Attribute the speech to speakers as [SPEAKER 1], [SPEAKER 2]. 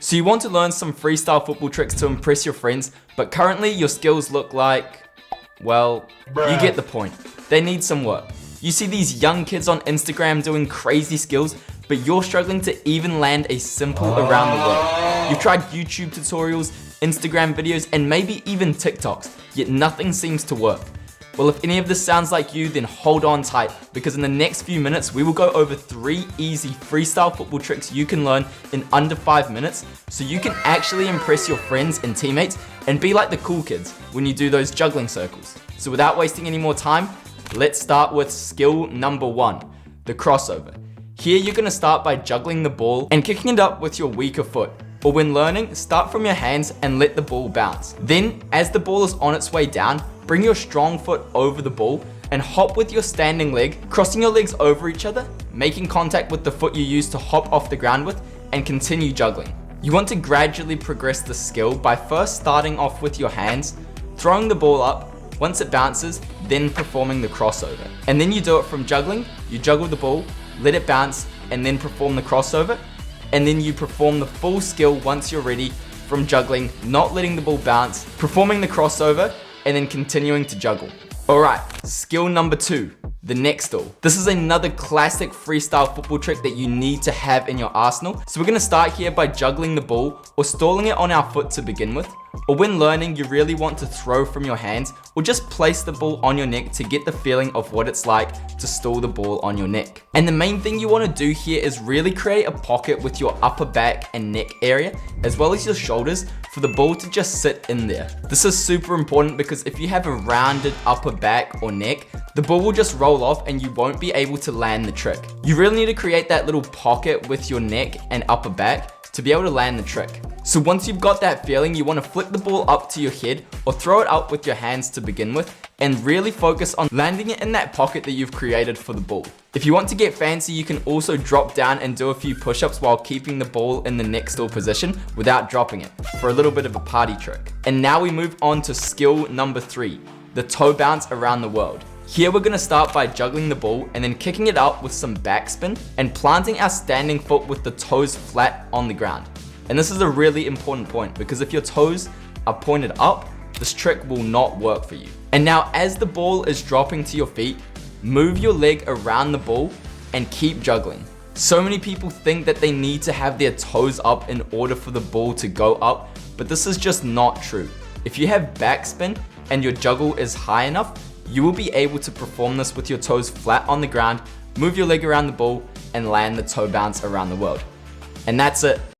[SPEAKER 1] So you want to learn some freestyle football tricks to impress your friends, but currently your skills look like, well, you get the point. They need some work. You see these young kids on Instagram doing crazy skills, but you're struggling to even land a simple around the world. You've tried YouTube tutorials, Instagram videos, and maybe even TikToks, yet nothing seems to work. Well, if any of this sounds like you, then hold on tight, because in the next few minutes, we will go over 3 easy freestyle football tricks you can learn in under 5 minutes, so you can actually impress your friends and teammates and be like the cool kids when you do those juggling circles. So without wasting any more time, let's start with skill number 1, the crossover. Here you're gonna start by juggling the ball and kicking it up with your weaker foot. Or when learning, start from your hands and let the ball bounce. Then, as the ball is on its way down, bring your strong foot over the ball and hop with your standing leg, crossing your legs over each other, making contact with the foot you used to hop off the ground with, and continue juggling. You want to gradually progress the skill by first starting off with your hands, throwing the ball up. Once it bounces, then performing the crossover. And then you do it from juggling, you juggle the ball, let it bounce, and then perform the crossover. And then you perform the full skill once you're ready from juggling, not letting the ball bounce, performing the crossover, and then continuing to juggle. Alright, skill number 2, the neck stall. This is another classic freestyle football trick that you need to have in your arsenal. So we're gonna start here by juggling the ball or stalling it on our foot to begin with. Or when learning, you really want to throw from your hands or just place the ball on your neck to get the feeling of what it's like to stall the ball on your neck. And the main thing you want to do here is really create a pocket with your upper back and neck area, as well as your shoulders, for the ball to just sit in there. This is super important because if you have a rounded upper back or neck, the ball will just roll off and you won't be able to land the trick. You really need to create that little pocket with your neck and upper back to be able to land the trick. So once you've got that feeling, you want to flip the ball up to your head or throw it up with your hands to begin with and really focus on landing it in that pocket that you've created for the ball. If you want to get fancy, you can also drop down and do a few push-ups while keeping the ball in the neck stall position without dropping it for a little bit of a party trick. And now we move on to skill number 3, the toe bounce around the world. Here we're gonna start by juggling the ball and then kicking it up with some backspin and planting our standing foot with the toes flat on the ground. And this is a really important point because if your toes are pointed up, this trick will not work for you. And now as the ball is dropping to your feet, move your leg around the ball and keep juggling. So many people think that they need to have their toes up in order for the ball to go up, but this is just not true. If you have backspin and your juggle is high enough, you will be able to perform this with your toes flat on the ground, move your leg around the ball, and land the toe bounce around the world. And that's it.